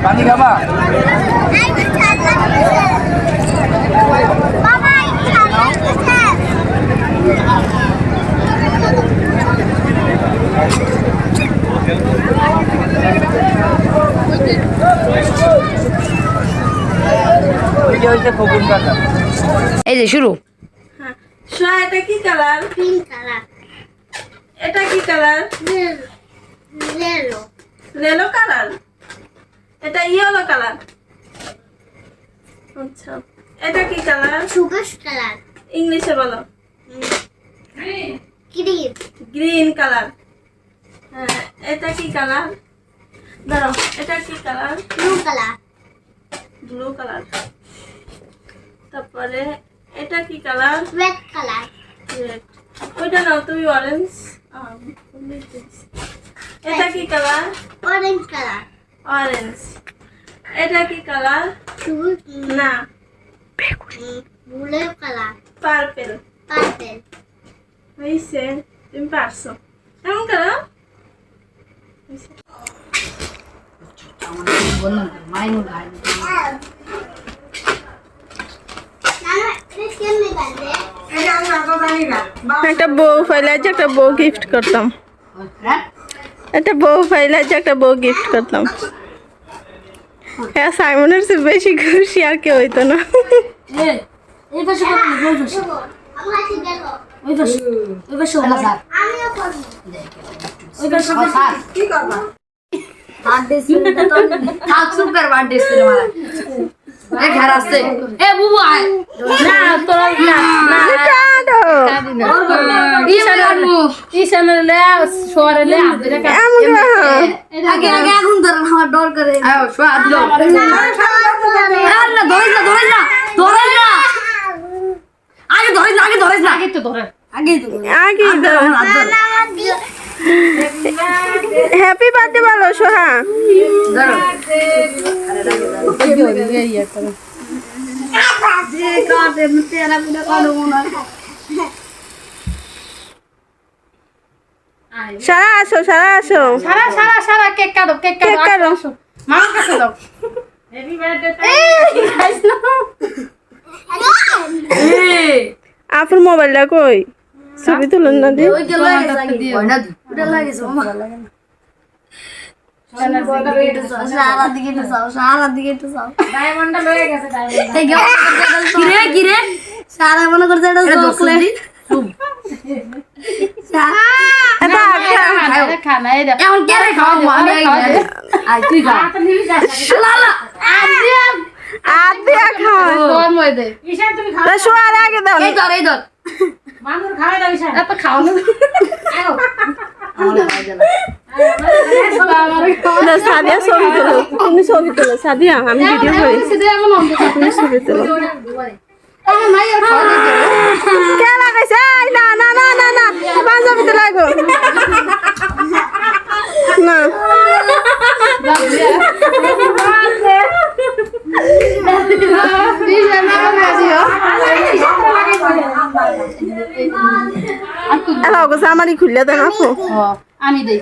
পানি খাবা? এই যে শুরু। এটা কি কালার? Pink colour. এটা কি কালার? ইয়েলো। রেলো কালার। এটা ইয়েলো কালার। আচ্ছা, এটা কি কালার? সবুজ কালার। ইংলিশে বলো। গ্রিন। Green colour. হ্যাঁ, এটা কি কালার? দাঁড়াও, এটা কি colour? Blue colour. Blue colour. তারপরে এটা কি কালার? Red colour. রেড। ওইটা নাও তুমি, অরেঞ্জ। এটা কি কালার? Orange colour. অরেঞ্জ। এটা কি কালার? সবুজ না, ব্লু কালার। পার্পেল। পার্পল। হয়েছে, তুমি পারছো। এমন করো। একটা বউ ফাইলে আছে, একটা বউ গিফট করতাম। একটা বউ ফাইলে আছে, একটা বউ গিফট করতাম। হ্যাঁ, সাইমনের চেয়ে বেশি খুশি আর কেউ হইতো না। এই পাশে ওই পাশে ওই পাশে আমিও করব। ওই পাশে কি করবা? বার্থডে স্পিরিট তো থাক সুপার বার্থডে স্পিরিট মারা এ ঘর আসছে এ বুবু আয় না তোর না না কাঁদো। ঈশানের লে সোয়ারে লে আদরে আগে আগে আগুন ধরে আমার ডর করে আয় সোয়া দিল আর না ধরে না ধরে না ধরে না আগে ধরে না আগে ধরে না আগে তো ধরে আগে তো আগে হ্যাপি বার্থডে বলো সোহা। ধরো সারা আসো, সারা আসো। সারা সারা সারা কেক কাটো কেক কেক কাটো। মামার কাছে দাও হ্যাপি বার্থডে আপনার মোবাইলটা কই? ছবি তুলুন না দিয়ে। ওই যে লাগে সাকি হয় না ওটা লাগে মামা সারা দিকে তো যাও সারা দিকে তো যাও ডায়মন্ডটা লয়ে গেছে ডায়মন্ড কিরে কিরে সারা মনে করছে এটা চকলেট খানা এই দাও এখন কে রে খাওয়া আমি আই তুই খা লালা আদিয়া খাও। তোর মই দে ঈশান তুমি খাও সোয়ার আগে দাও। এই ধর মামুর খাওয়া দাও ঈশান এত খাও না আও আমার খাওয়া গেল সাদিয়া ছবি তোলো, তুমি ছবি তোলো। সাদিয়া আমি ভিডিও করি, তুমি ছবি তোলো। কে লাগাইছে? না না না না না, পাঞ্জাবি তো লাগো না। আমারই খুললে দেন আপু। আমি দেই